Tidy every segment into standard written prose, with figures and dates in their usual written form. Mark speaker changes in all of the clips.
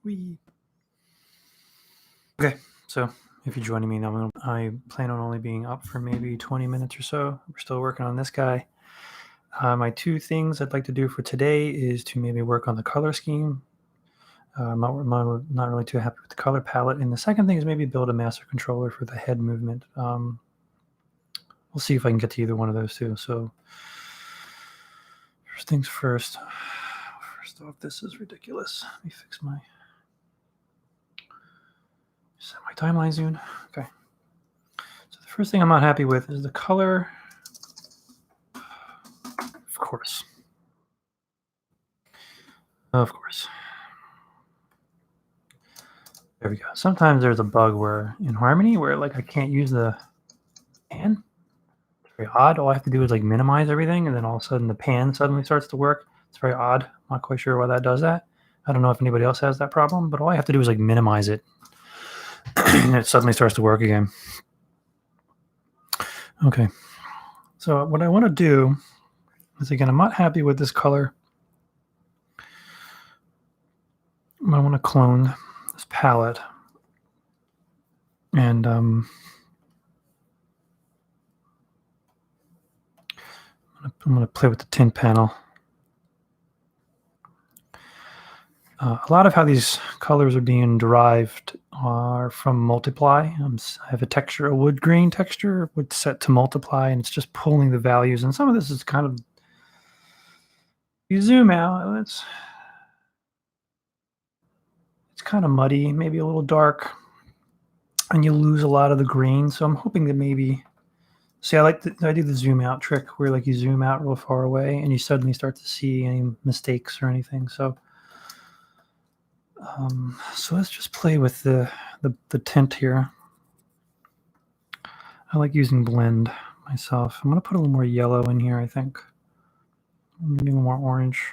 Speaker 1: Whee! Okay, so if you're joining me now, I plan on only being up for maybe 20 minutes or so. We're still working on this guy. My two things I'd like to do for today is to maybe work on the color scheme. I'm not really too happy with the color palette. And the second thing is maybe build a master controller for the head movement. We'll see if I can get to either one of those two. So first things first. First off, this is ridiculous. Let me fix my... Set my timeline zoom. Okay. So the first thing I'm not happy with is the color. Of course. Of course. There we go. Sometimes there's a bug where in Harmony where like I can't use the pan. It's very odd. All I have to do is like minimize everything and then all of a sudden the pan suddenly starts to work. It's very odd. I'm not quite sure why that does that. I don't know if anybody else has that problem, but all I have to do is like minimize it and it suddenly starts to work again. Okay. So what I want to do is, again, I'm not happy with this color. I want to clone this palette. And I'm going to play with the tint panel. A lot of how these colors are being derived are from multiply. I have a texture, a wood grain texture, with set to multiply, and it's just pulling the values. And some of this is kind of, you zoom out, it's kind of muddy, maybe a little dark, and you lose a lot of the green. So I'm hoping that maybe, see, I do the zoom out trick where like you zoom out real far away and you suddenly start to see any mistakes or anything. So so let's just play with the tint here. I like using blend myself. I'm going to put a little more yellow in here, I think. Maybe a little more orange.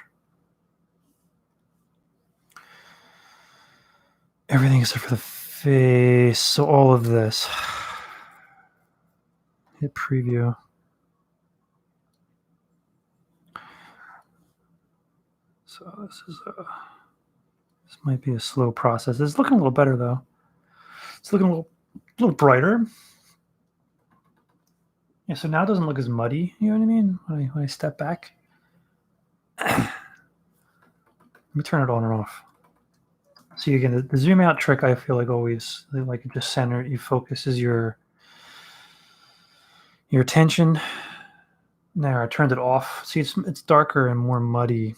Speaker 1: Everything except for the face. So all of this. Hit preview. So this is this might be a slow process. It's looking a little better though. It's looking a little brighter. Yeah, so now it doesn't look as muddy, you know what I mean? When I step back. Let me turn it on and off. See, again, the zoom out trick, I feel like always, like it just center, you focuses your attention. There, I turned it off. See, it's darker and more muddy.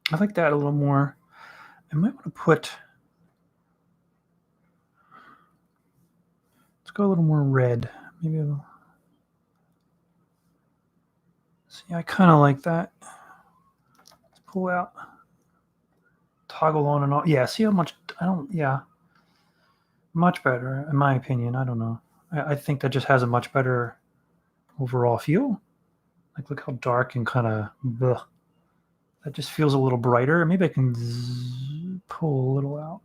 Speaker 1: I like that a little more. I might want to put, let's go a little more red. Maybe a little. See, I kind of like that. Let's pull out, toggle on and off. Yeah, see how much, yeah. Much better, in my opinion. I don't know. I think that just has a much better overall feel. Like, look how dark and kind of, that just feels a little brighter. Maybe I can pull a little out.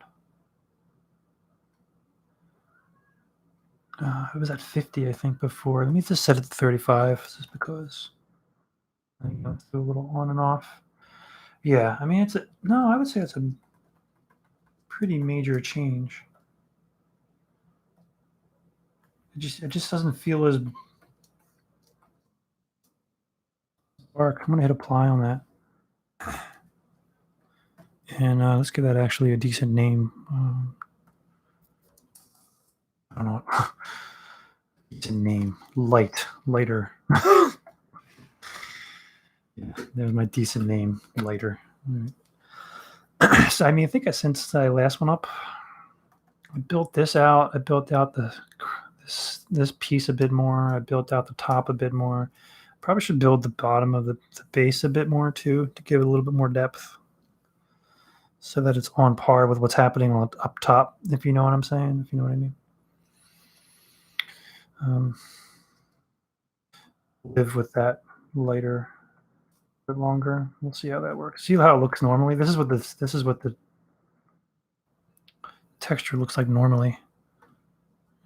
Speaker 1: It was at 50, I think, before. Let me just set it to 35, just because I think I'll do a little on and off. Yeah, I mean, I would say it's a pretty major change. It just doesn't feel as dark. I'm gonna hit apply on that. And let's give that actually a decent name. I don't know. Decent name. Lighter. Yeah, there's my decent name, lighter. Right. So I mean, I think since I last went up, I built this out. I built out this piece a bit more. I built out the top a bit more. Probably should build the bottom of the base a bit more too, to give it a little bit more depth, so that it's on par with what's happening up top, if you know what I'm saying, if you know what I mean. Live with that lighter a bit longer. We'll see how that works. See how it looks normally. This is what the texture looks like normally.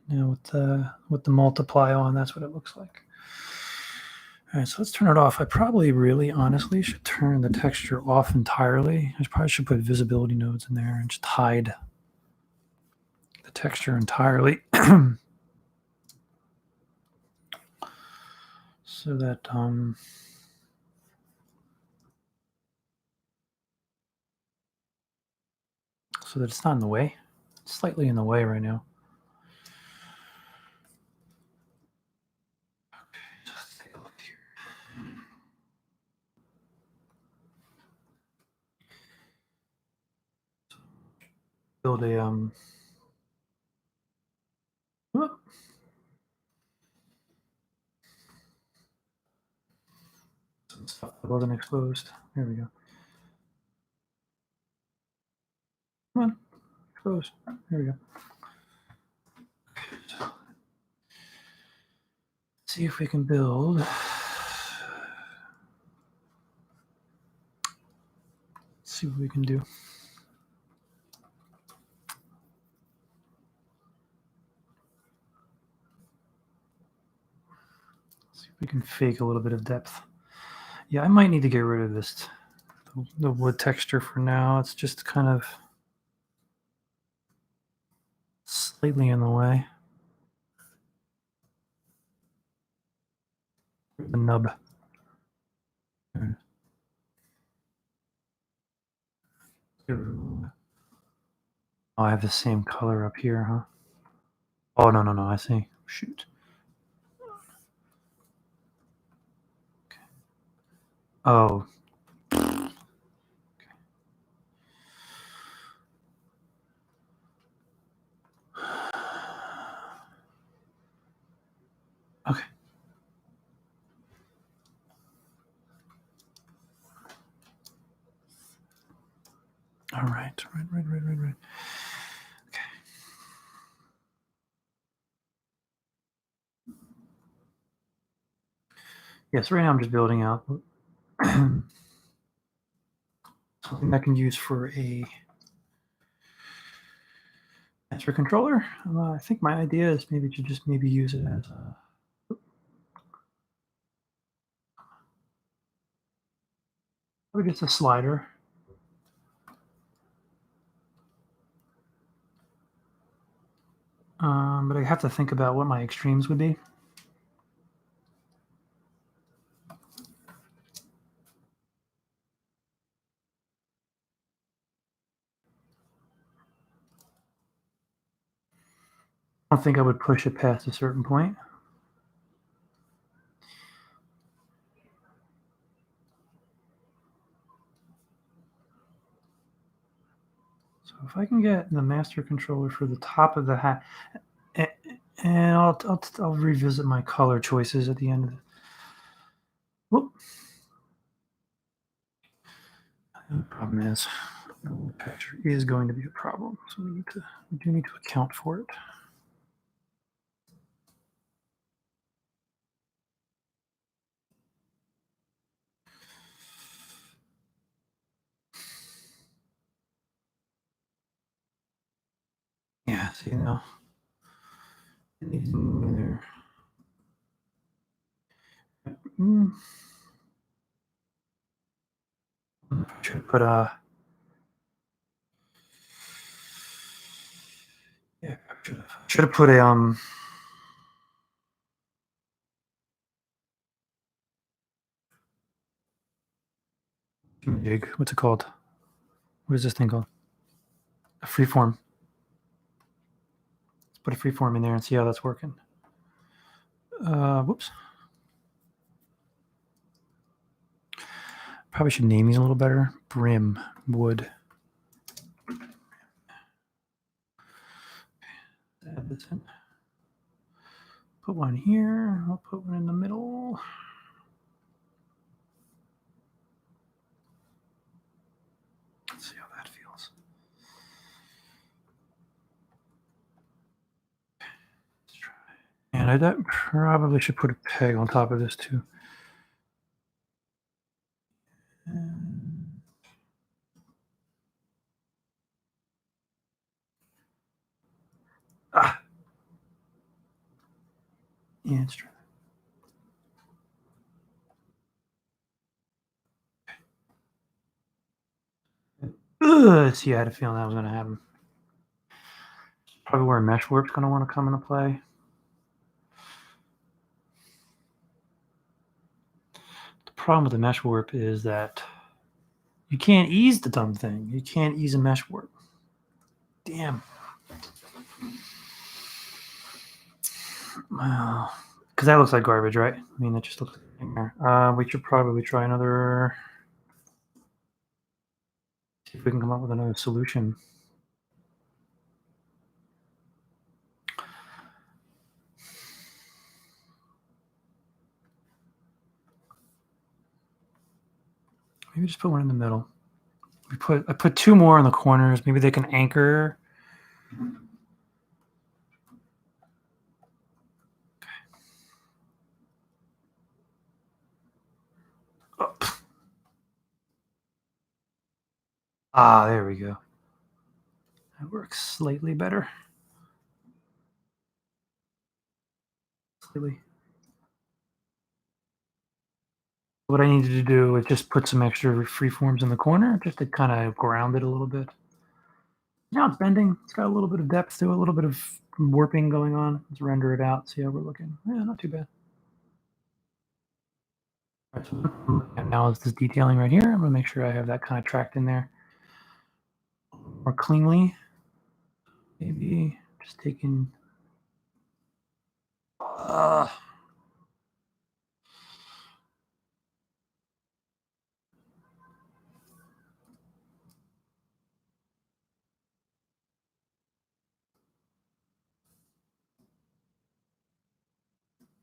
Speaker 1: Now with the multiply on, that's what it looks like. All right, so let's turn it off. I probably really honestly should turn the texture off entirely. I probably should put visibility nodes in there and just hide the texture entirely. So that it's not in the way. It's slightly in the way right now. Okay, just take a look here. Build a whoop. Some stuff that wasn't exposed. There we go. Come on, exposed. There we go. Okay, so see if we can build. Let's see what we can do. See if we can fake a little bit of depth. Yeah, I might need to get rid of this, the wood texture for now. It's just kind of slightly in the way. The nub. Oh, I have the same color up here, huh? Oh, no, I see. Shoot. Okay. Oh. Okay. All right. Right. Okay. Yes, right now I'm just building out something I can use for a master controller. I think my idea is maybe to just use it as a probably just a slider. But I have to think about what my extremes would be. I don't think I would push it past a certain point. So if I can get the master controller for the top of the hat, and I'll revisit my color choices at the end of it. Whoop. The problem is, the texture is going to be a problem, so we do need to account for it. Yeah, see now, it needs to move in there. I should put a. Yeah, should have put a jig. What's it called? What is this thing called? A freeform. Let's put a freeform in there and see how that's working. Whoops. Probably should name these a little better. Brim wood. Add this in. Put one here. I'll put one in the middle. Let's see how that feels. Let's try. And I probably should put a peg on top of this too. Ah. Yeah, let's try. See, I had a feeling that was going to happen. Probably where mesh warp's going to want to come into play. The problem with the mesh warp is that you can't ease the dumb thing. You can't ease a mesh warp. Damn. Well, because that looks like garbage, right? I mean, that just looks like we should probably try another. See if we can come up with another solution. Maybe just put one in the middle. I put two more in the corners. Maybe they can anchor. Oh. Ah, there we go. That works slightly better. Slightly. What I needed to do is just put some extra freeforms in the corner just to kind of ground it a little bit. Now it's bending. It's got a little bit of depth to it, a little bit of warping going on. Let's render it out, see how we're looking. Yeah, not too bad. All right, so now it's this detailing right here. I'm going to make sure I have that kind of tracked in there more cleanly. Maybe just taking...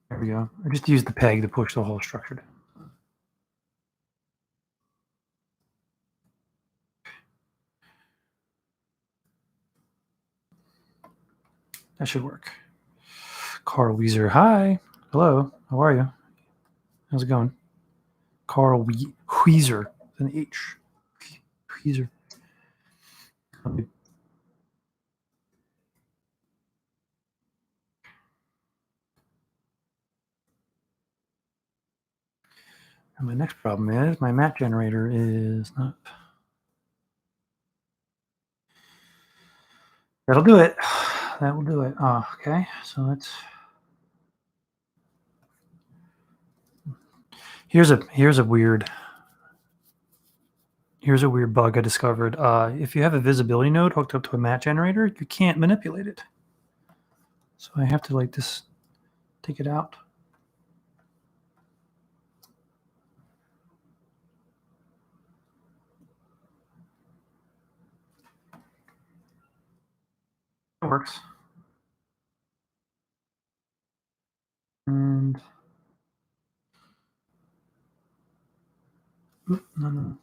Speaker 1: There we go. I just used the peg to push the whole structure down. That should work. Carl Weezer, hi. Hello, how are you? How's it going? Carl Weezer, with an H. Weezer. And my next problem is my map generator is not... That'll do it. That will do it. Oh, okay, so let's... Here's a weird bug I discovered. If you have a visibility node hooked up to a mat generator, you can't manipulate it. So I have to like this, take it out. It works. And no.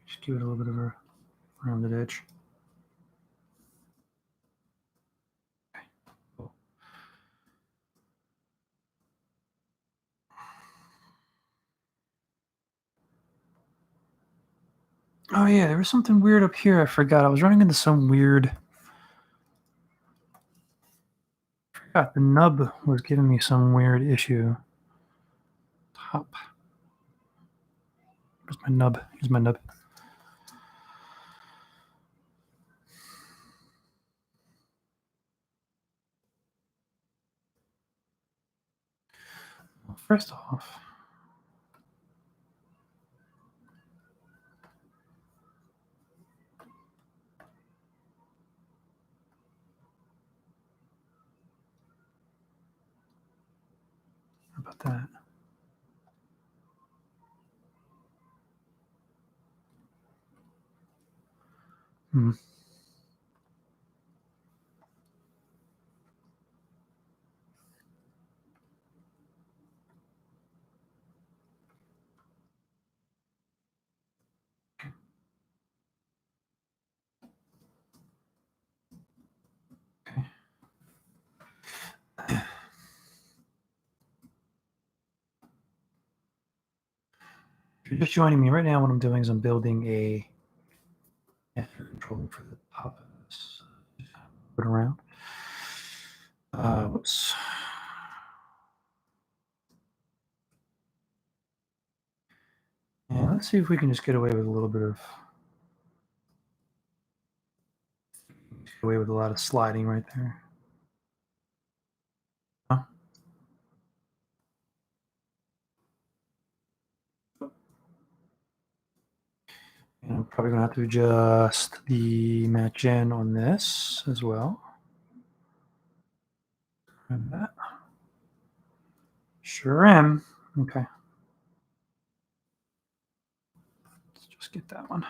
Speaker 1: Just give it a little bit of a rounded edge. Okay. Cool. Oh yeah, there was something weird up here. I forgot. I was running into some weird... I forgot the nub was giving me some weird issue. Top. Where's my nub? Here's my nub. Well, first off, how about that? Hmm. Okay. If you're just joining me right now, what I'm doing is I'm building a controller for the top of this. Put around. Whoops. let's see if we can just get away with a little bit of a lot of sliding right there. Huh? And I'm probably gonna have to adjust the match gen on this as well. Grab that. Sure am. Okay. Let's just get that one.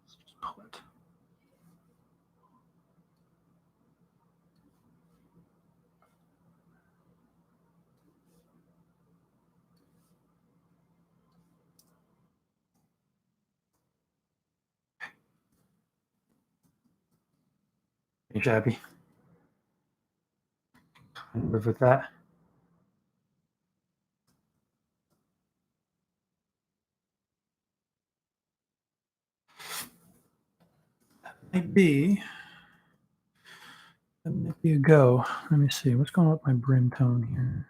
Speaker 1: Let's just pull it. Hey, Shabby. Live with that. That might be a go. Let me see. What's going on with my brim tone here?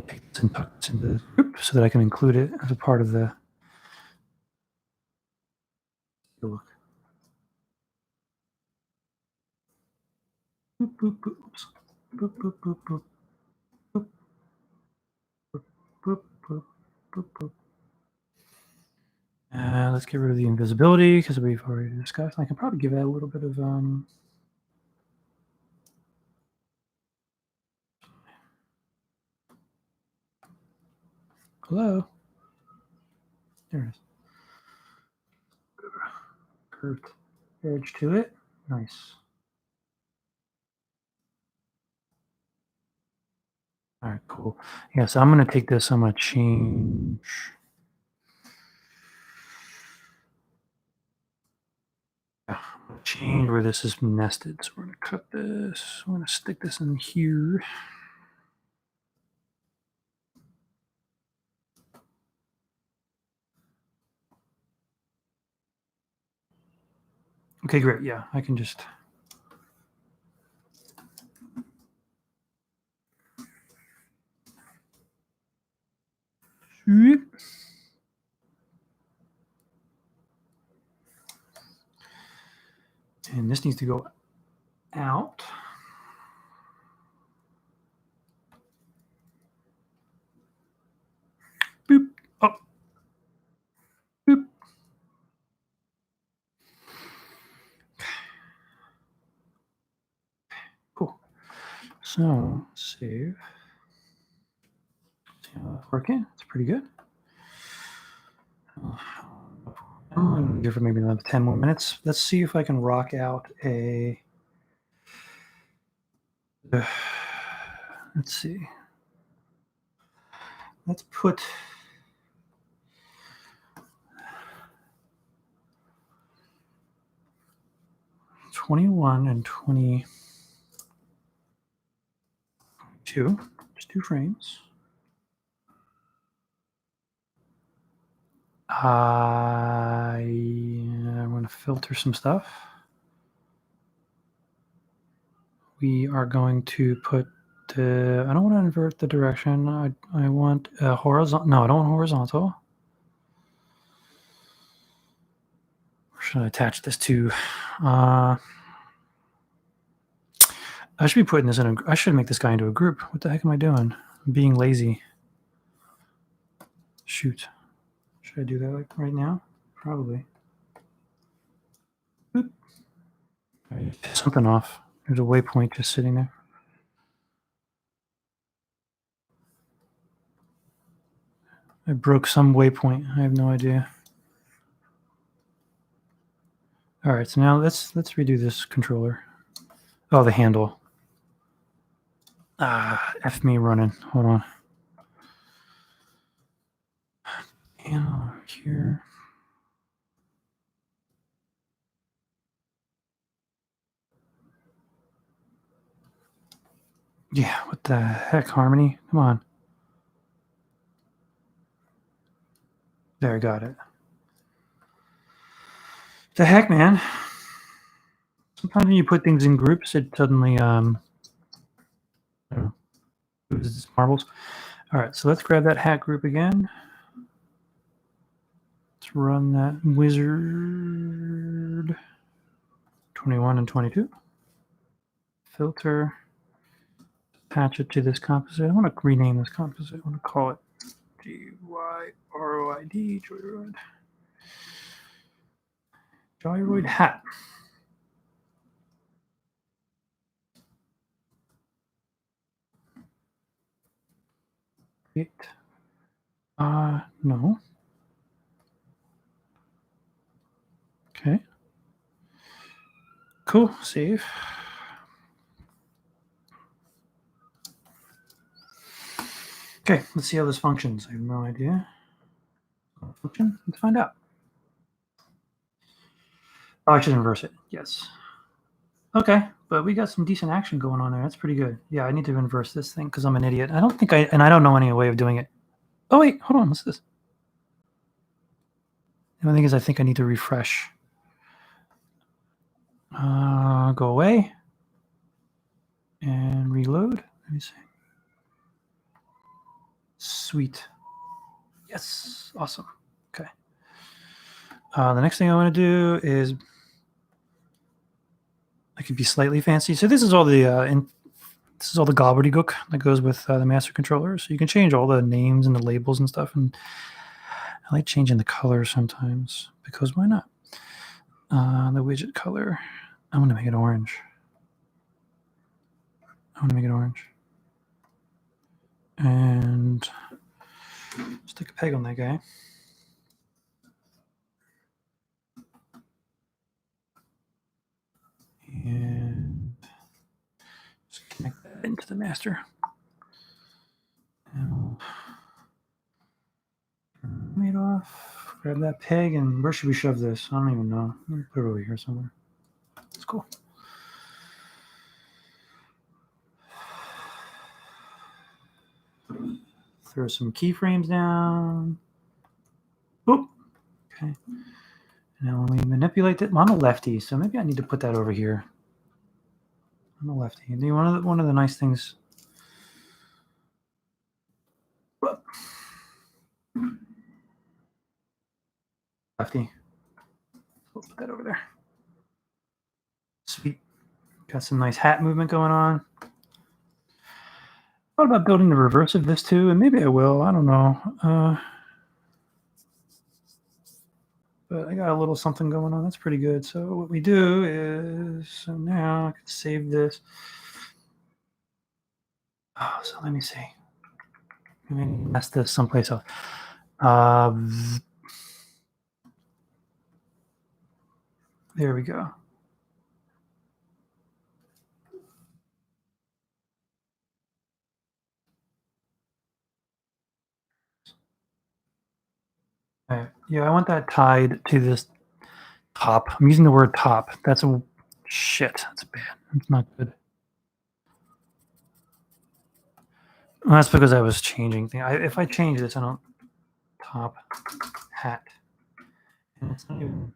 Speaker 1: Take this and tuck this into the group so that I can include it as a part of the look. Boop, boop, boop. Oops. Boop, boop, boop, boop. Boop, boop, boop, boop, boop, boop. Let's get rid of the invisibility because we've already discussed. I can probably give that a little bit of hello. There it is. Curved edge to it. Nice. All right, cool. Yeah, so I'm going to take this. I'm going to change. Yeah, I'm going to change where this is nested. So we're going to cut this. I'm going to stick this in here. Okay, great. Yeah, I can just. And this needs to go out. Boop. Oh. Boop. Cool. So save. See how that's working. It's pretty good. Give it maybe another 10 more minutes. Let's see if I can rock out a. Let's see. Let's put 21 and 22. Just 2 frames. I'm going to filter some stuff. We are going to put the. I don't want to invert the direction. I want a horizontal. No, I don't want horizontal. Where should I attach this to? I should be putting this in a. I should make this guy into a group. What the heck am I doing? I'm being lazy. Shoot. Should I do that like right now? Probably. Boop. Something off. There's a waypoint just sitting there. I broke some waypoint. I have no idea. All right, so now let's redo this controller. Oh, the handle. F me running. Hold on. Handle here. Yeah, what the heck, Harmony? Come on. There, got it. The heck, man. Sometimes when you put things in groups, it suddenly loses marbles. All right, so let's grab that hat group again. Let's run that wizard 21 and 22. Filter. Attach it to this composite. I want to rename this composite. I want to call it Gyroid. Gyroid. Gyroid hat. It. No. Okay. Cool. Save. Okay, let's see how this functions. I have no idea. Function? Let's find out. Oh, I should inverse it. Yes. Okay, but we got some decent action going on there. That's pretty good. Yeah, I need to inverse this thing because I'm an idiot. I don't think I don't know any way of doing it. Oh, wait, hold on. What's this? The only thing is I think I need to refresh. Go away and reload. Let me see. Sweet. Yes, awesome. Okay. The next thing I want to do is I could be slightly fancy. So this is all the this is all the gobbledygook that goes with the master controller. So you can change all the names and the labels and stuff. And I like changing the color sometimes because why not? The widget color. I'm going to make it orange. And stick a peg on that guy. And just connect that into the master. And made off. Grab that peg, and where should we shove this? I don't even know. Put it over here somewhere. That's cool. Throw some keyframes down. Oop. Okay. Now when we manipulate it, I'm a lefty, so maybe I need to put that over here. I'm a lefty. And one of the nice things. Lefty. We'll put that over there. Sweet. Got some nice hat movement going on. Thought about building the reverse of this too, and maybe I will. I don't know. But I got a little something going on. That's pretty good. So what we do is, so now I can save this. Oh, so let me see. Let me mess this someplace else. There we go. Right. Yeah, I want that tied to this top. I'm using the word top. That's a shit. That's bad. It's not good. Well, that's because I was changing things. If I change this, I don't top hat. And it's not even.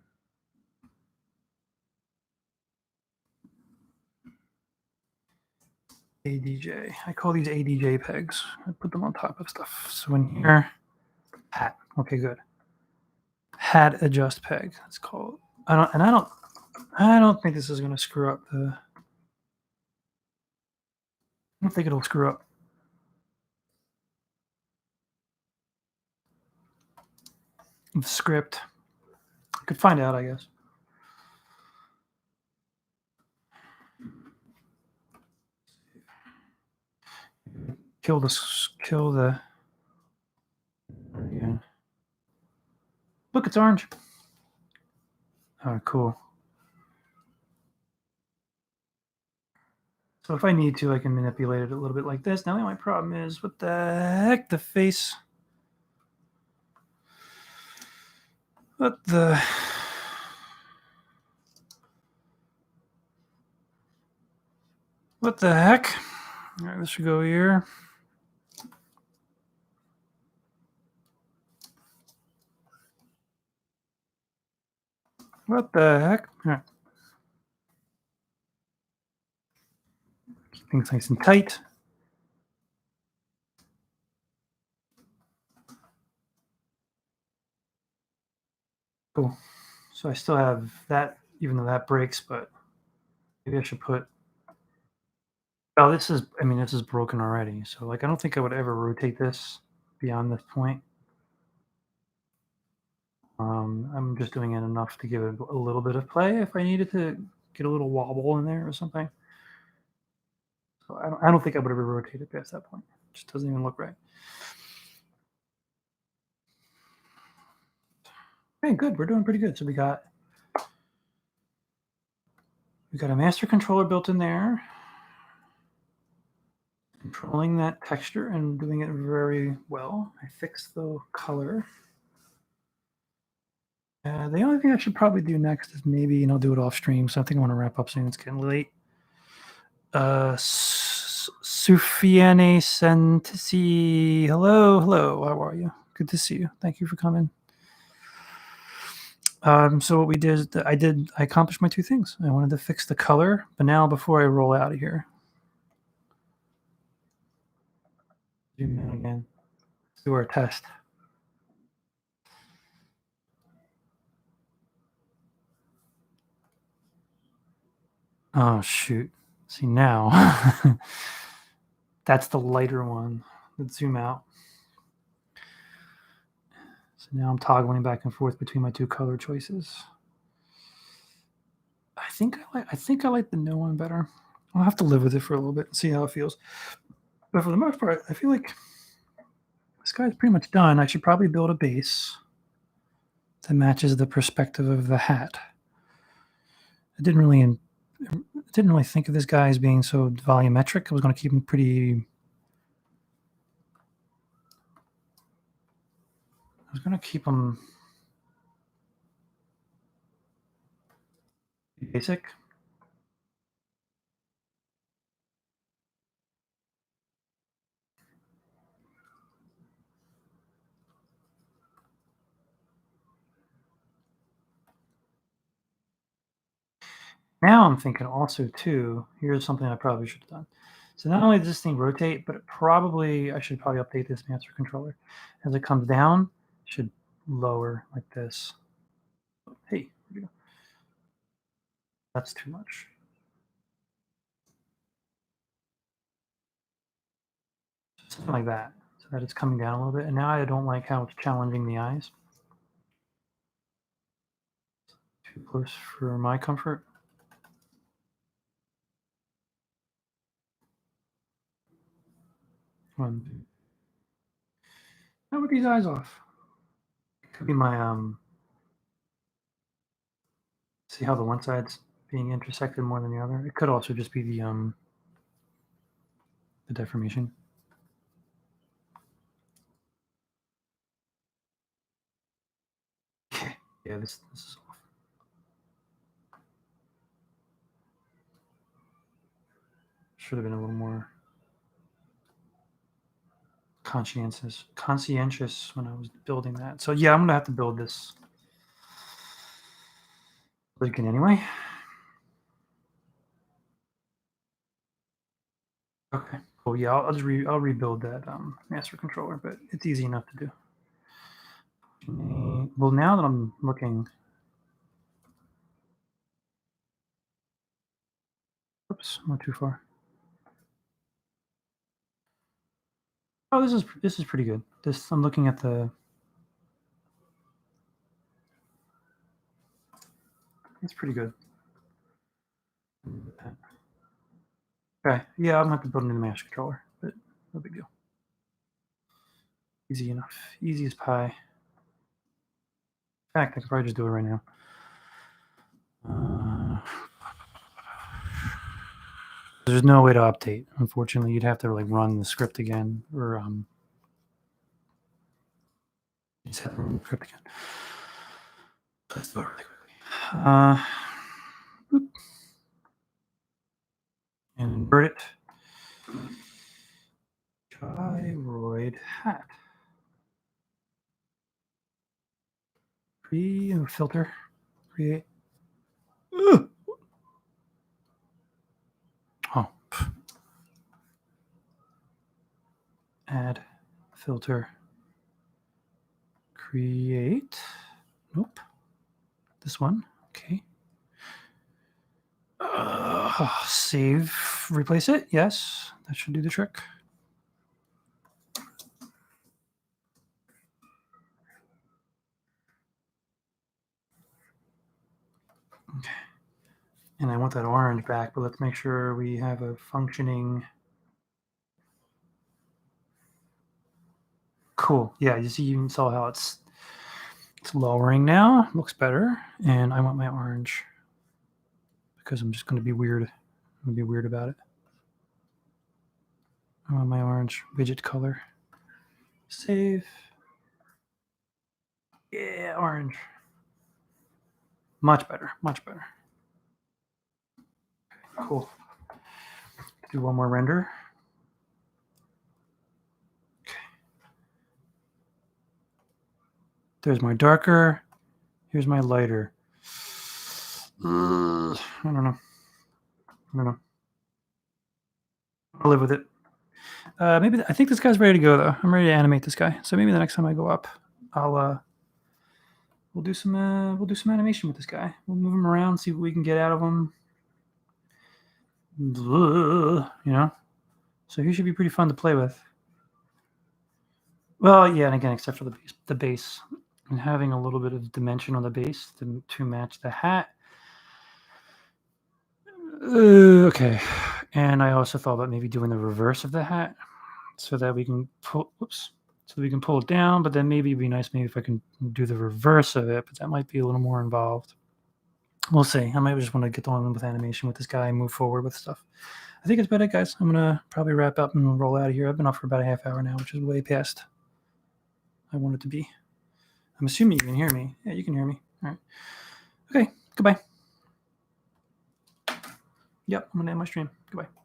Speaker 1: ADJ. I call these ADJ pegs. I put them on top of stuff. So in here, hat. Okay, good. Hat adjust peg. It's called. I don't think this is going to screw up the. I don't think it'll screw up. The script. I could find out, I guess. Kill the. Yeah. Look, it's orange. Oh, cool. So if I need to, I can manipulate it a little bit like this. Now the only problem is, what the heck? The face. What the. What the heck? All right, this should go here. What the heck? All right. Keep things nice and tight. Cool. So I still have that, even though that breaks, but maybe I should put. Oh, this is. I mean, this is broken already. So like, I don't think I would ever rotate this beyond this point. I'm just doing it enough to give it a little bit of play if I needed to get a little wobble in there or something. So I don't think I would ever rotate it past that point. It just doesn't even look right. Okay, good. We're doing pretty good. So we got a master controller built in there, controlling that texture and doing it very well. I fixed the color. The only thing I should probably do next is maybe, and I'll do it off stream. So I think I want to wrap up soon. It's getting late. Sufiane Santisi. Hello. How are you? Good to see you. Thank you for coming. So what we did is I accomplished my two things. I wanted to fix the color, but now before I roll out of here, zoom in again. Let's do our test. Oh shoot. See now. That's the lighter one. Let's zoom out. So now I'm toggling back and forth between my two color choices. I think I like the no one better. I'll have to live with it for a little bit and see how it feels. But for the most part, I feel like this guy's pretty much done. I should probably build a base that matches the perspective of the hat. I didn't really think of this guy as being so volumetric. I was going to keep him pretty. I was going to keep him basic. Now I'm thinking also too, here's something I probably should have done. So not only does this thing rotate, but I should probably update this master controller. As it comes down, it should lower like this. Hey, that's too much. Something like that, so that it's coming down a little bit. And now I don't like how it's challenging the eyes. Too close for my comfort. One. How about these eyes off? Could be my see how the one side's being intersected more than the other. It could also just be the deformation. Yeah, this is off. Should have been a little more conscientious when I was building that. So yeah, I'm gonna have to build this again anyway. Okay, cool. Yeah, I'll rebuild that master controller, but it's easy enough to do. Well, now that I'm looking, oops, I went too far. Oh, this is pretty good. I'm looking at the. It's pretty good. Okay, yeah, I'm gonna have to build a new master controller, but no big deal. Easy enough. Easy as pie. In fact, I could probably just do it right now. There's no way to update. Unfortunately, you'd have to like run the script again, or just have to run the script again. Let's do it really quickly. And invert it. Gyroid hat. Filter. Create. Ugh. Oh. Add filter. Create. Nope. This one. Okay. Save. Replace it. Yes. That should do the trick. Okay. And I want that orange back, but let's make sure we have a functioning. Cool. Yeah, you see, you saw how it's lowering now. Looks better. And I want my orange because I'm just going to be weird. I'm going to be weird about it. I want my orange widget color. Save. Yeah, orange. Much better. Much better. Cool. Do one more render. Okay. There's my darker. Here's my lighter. I don't know. I'll live with it. Maybe I think this guy's ready to go though. I'm ready to animate this guy. So maybe the next time I go up, I'll we'll do some animation with this guy. We'll move him around, see what we can get out of him. You know, so he should be pretty fun to play with. Well, yeah, and again, except for the base, and having a little bit of dimension on the base to match the hat. Okay, and I also thought about maybe doing the reverse of the hat, so that we can pull. Whoops. So we can pull it down, but then maybe it'd be nice maybe if I can do the reverse of it, but that might be a little more involved. We'll see. I might just want to get on with animation with this guy and move forward with stuff. I think it's about it, guys. I'm going to probably wrap up and roll out of here. I've been off for about a half hour now, which is way past I want it to be. I'm assuming you can hear me. Yeah, you can hear me. All right. Okay, goodbye. Yep, I'm going to end my stream. Goodbye.